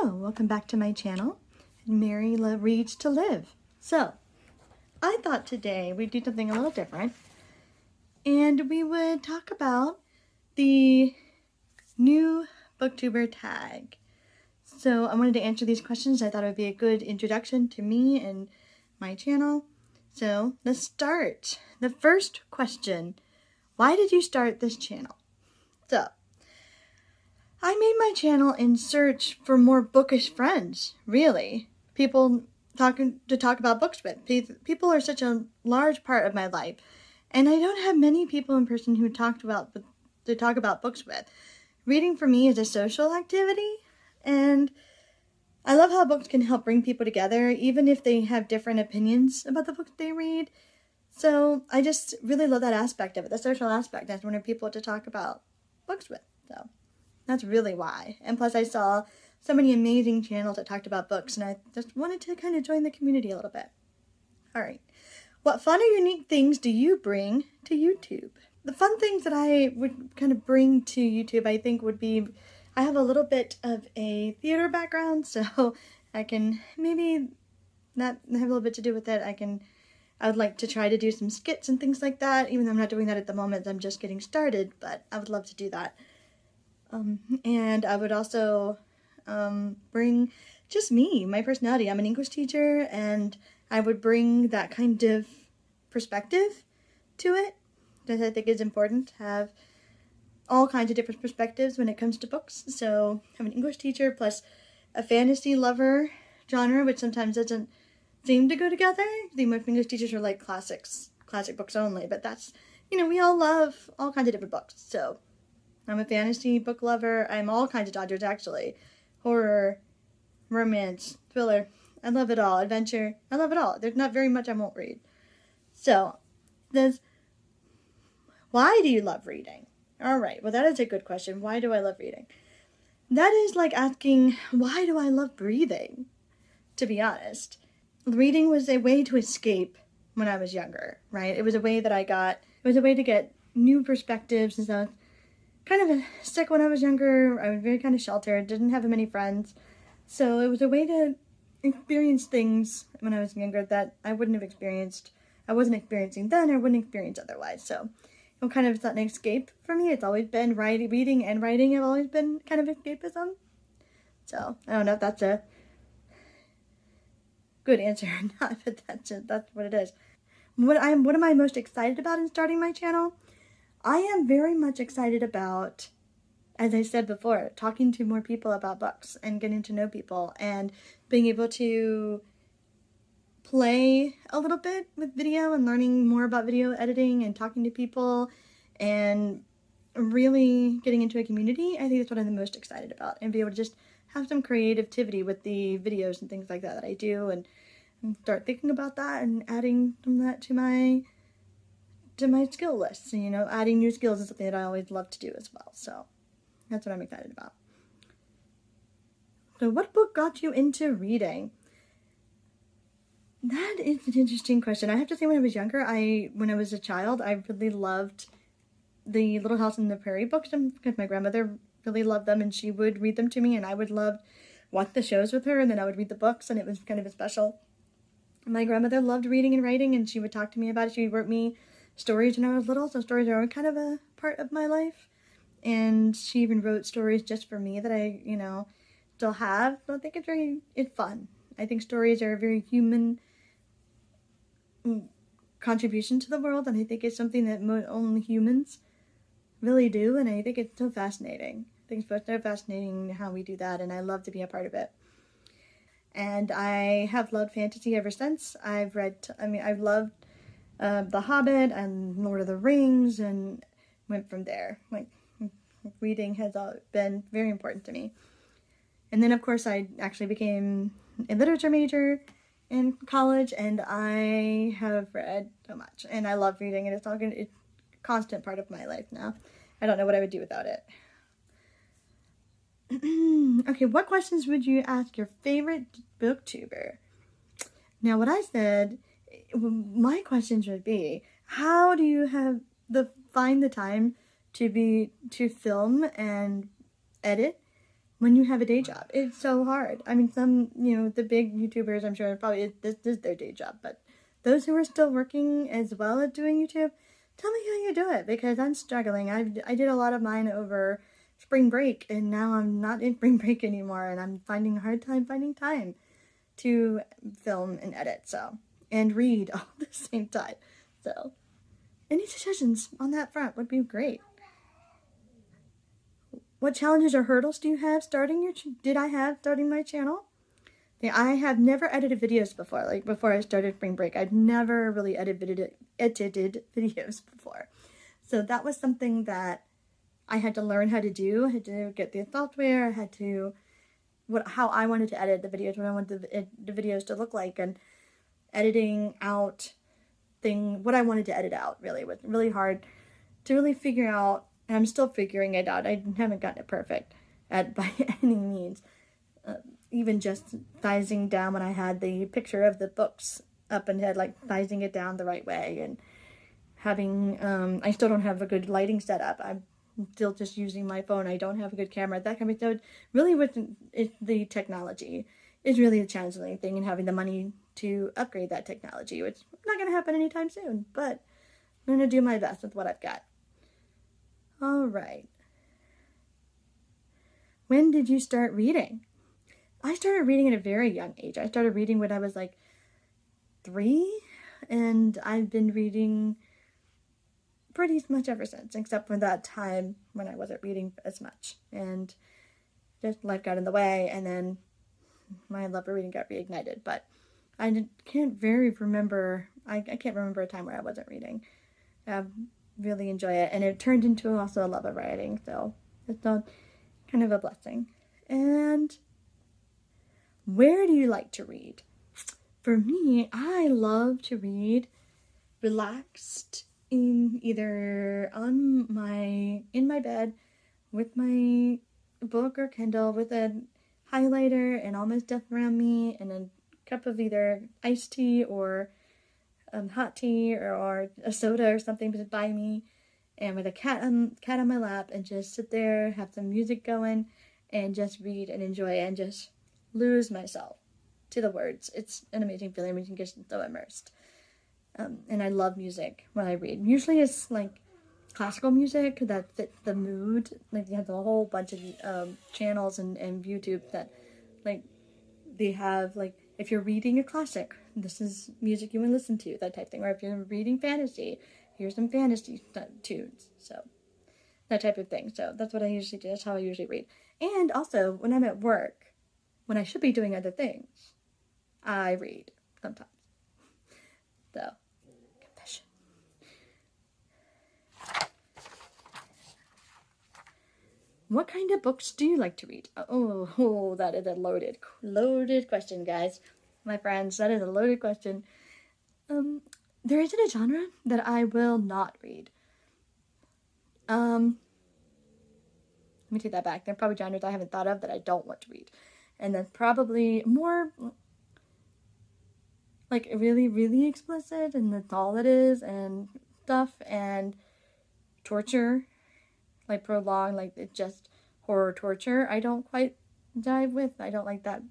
Hello, welcome back to my channel, Mary Reads to Live. So, I thought today we'd do something a little different, and we would talk about the new Booktuber Tag. So, I wanted to answer these questions. I thought it would be a good introduction to me and my channel. So, let's start. The first question, why did you start this channel? So, I made my channel in search for more bookish friends, really. People to talk about books with. People are such a large part of my life, and I don't have many people in person who to talk about books with. Reading for me is a social activity, and I love how books can help bring people together, even if they have different opinions about the books they read. So I just really love that aspect of it, the social aspect. I just wanted people to talk about books with, so that's really why. And plus I saw so many amazing channels that talked about books, and I just wanted to kind of join the community a little bit. All right. What fun or unique things do you bring to YouTube? The fun things that I would kind of bring to YouTube, I think, would be, I have a little bit of a theater background, so I can maybe not have a little bit to do with it. I would like to try to do some skits and things like that, even though I'm not doing that at the moment. I'm just getting started, but I would love to do that. And I would also bring just me, my personality. I'm an English teacher, and I would bring that kind of perspective to it, that I think is important to have all kinds of different perspectives when it comes to books. So I'm an English teacher plus a fantasy lover genre, which sometimes doesn't seem to go together. I think most English teachers are like classic books only, but that's, we all love all kinds of different books. So I'm a fantasy book lover. I'm all kinds of genres, actually. Horror, romance, thriller. I love it all. Adventure. I love it all. There's not very much I won't read. So, why do you love reading? All right. Well, that is a good question. Why do I love reading? That is like asking, why do I love breathing? To be honest. Reading was a way to escape when I was younger, right? It was a way to get new perspectives and stuff. Kind of sick when I was younger. I was very kind of sheltered, didn't have many friends. So it was a way to experience things when I was younger that I wouldn't have experienced. I wasn't experiencing then, or wouldn't experience otherwise. So kind of an escape for me. It's always been reading and writing have always been kind of escapism. So I don't know if that's a good answer or not, but that's what it is. What am I most excited about in starting my channel? I am very much excited about, as I said before, talking to more people about books and getting to know people and being able to play a little bit with video and learning more about video editing and talking to people and really getting into a community. I think that's what I'm the most excited about, and be able to just have some creativity with the videos and things like that I do, and start thinking about that and adding some of that to my skill list. Adding new skills is something that I always love to do as well. So that's what I'm excited about. So what book got you into reading? That is an interesting question. I have to say, when I was younger, when I was a child, I really loved the Little House on the Prairie books, because my grandmother really loved them, and she would read them to me, and I would watch the shows with her, and then I would read the books, and it was kind of a special. My grandmother loved reading and writing, and she would talk to me about it. She wrote me stories when I was little, so stories are kind of a part of my life. And she even wrote stories just for me that I, still have. So I think it's fun. I think stories are a very human contribution to the world, and I think it's something that only humans really do, and I think it's so fascinating. I think it's so fascinating how we do that, and I love to be a part of it. And I have loved fantasy ever since. I've loved The Hobbit and Lord of the Rings, and went from there. Reading has been very important to me. And then, of course, I actually became a literature major in college, and I have read so much, and I love reading, and it's a constant part of my life now. I don't know what I would do without it. Okay, what questions would you ask your favorite booktuber? Now, what I said, my questions would be, how do you find the time to film and edit when you have a day job. It's so hard. I mean, some, the big YouTubers, I'm sure probably this is their day job, but those who are still working as well as doing YouTube, tell me how you do it, because I'm struggling. I did a lot of mine over spring break, and now I'm not in spring break anymore, and I'm finding a hard time finding time to film and edit, and read all at the same time. So, any suggestions on that front would be great. What challenges or hurdles do you have starting my channel? Yeah, I have never edited videos before. Like before I started spring break, I've never really edited videos before. So that was something that I had to learn how to do. I had to get the software. I had to how I wanted to edit the videos, what I wanted the videos to look like, and editing out what I wanted to edit out really was really hard to really figure out. And I'm still figuring it out. I haven't gotten it perfect by any means. Even just sizing down when I had the picture of the books up and had sizing it down the right way, and having I still don't have a good lighting setup. I'm still just using my phone. I don't have a good camera. That kind of stuff. Really, the technology is really a challenging thing, and having the money to upgrade that technology, which is not going to happen anytime soon. But I'm going to do my best with what I've got. All right. When did you start reading? I started reading at a very young age. I started reading when I was 3, and I've been reading pretty much ever since, except for that time when I wasn't reading as much, and just life got in the way, and then my love for reading got reignited. But I can't remember a time where I wasn't reading. Really enjoy it, and it turned into also a love of writing, so it's kind of a blessing. And where do you like to read? For me, I love to read relaxed in my bed with my book or Kindle with a highlighter and all my stuff around me, and a cup of either iced tea or hot tea or a soda or something by me, and with a cat on my lap, and just sit there, have some music going, and just read and enjoy it, and just lose myself to the words. It's an amazing feeling when you can get so immersed. And I love music when I read. Usually it's classical music that fits the mood. You have a whole bunch of channels and YouTube that they have if you're reading a classic, this is music you want to listen to, that type thing. Or if you're reading fantasy, here's some fantasy tunes. So that type of thing. So that's what I usually do. That's how I usually read. And also when I'm at work, when I should be doing other things, I read sometimes. So, confession. What kind of books do you like to read? Oh, that is a loaded question, guys. My friends, that is a loaded question. There isn't a genre that I will not read. Let me take that back. There are probably genres I haven't thought of that I don't want to read. And then probably more really, really explicit, and that's all it is, and stuff, and torture, prolonged, it's just horror torture. I don't quite dive with. I don't like that.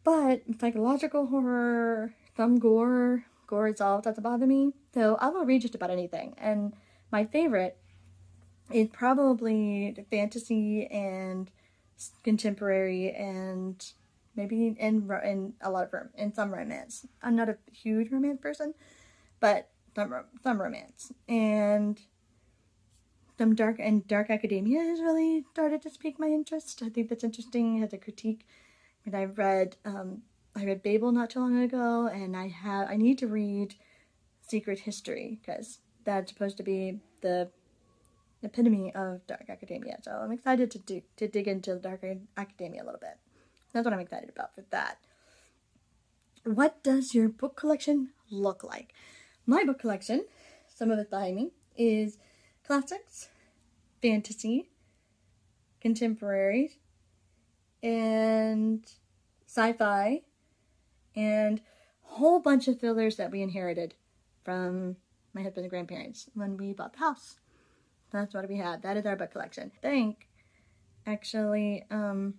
But psychological horror, some gore itself doesn't bother me. So I will read just about anything. And my favorite is probably fantasy and contemporary, and maybe in some romance. I'm not a huge romance person, but some romance, and some dark academia has really started to pique my interest. I think that's interesting. It has a critique. And I read Babel not too long ago, and I need to read Secret History, because that's supposed to be the epitome of dark academia. So I'm excited to dig into dark academia a little bit. That's what I'm excited about for that. What does your book collection look like? My book collection, some of it behind me, is classics, fantasy, contemporary, and sci-fi, and a whole bunch of fillers that we inherited from my husband's grandparents when we bought the house. That's what we have. That is our book collection. I think actually a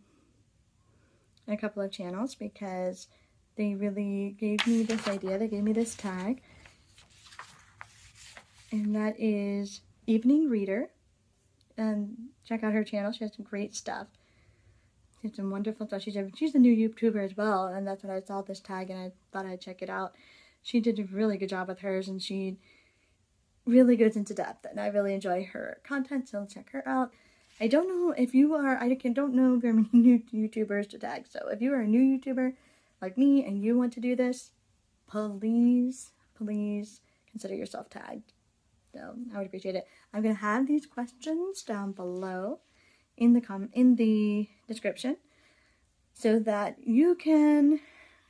couple of channels because they really gave me this idea. They gave me this tag, and that is Evening Reader. And check out her channel. She has some great stuff. She has some wonderful stuff. She's a new YouTuber as well, and that's when I saw this tag and I thought I'd check it out. She did a really good job with hers, and she really goes into depth, and I really enjoy her content, so check her out. I don't know if you are, don't know very many new YouTubers to tag, so if you are a new YouTuber like me and you want to do this, please consider yourself tagged. So I would appreciate it. I'm going to have these questions down below in the description so that you can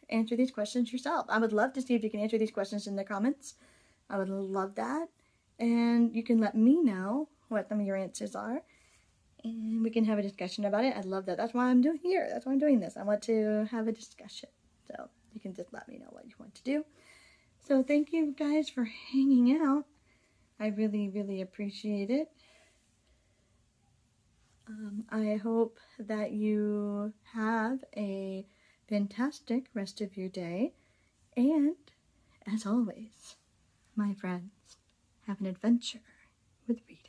answer these questions yourself. I would love to see if you can answer these questions in the comments. I would love that. And you can let me know what some of your answers are, and we can have a discussion about it. I love that. That's why I'm doing here. That's why I'm doing this. I want to have a discussion. So you can just let me know what you want to do. So thank you guys for hanging out. I really appreciate it. I hope that you have a fantastic rest of your day. And as always, my friends, have an adventure with reading.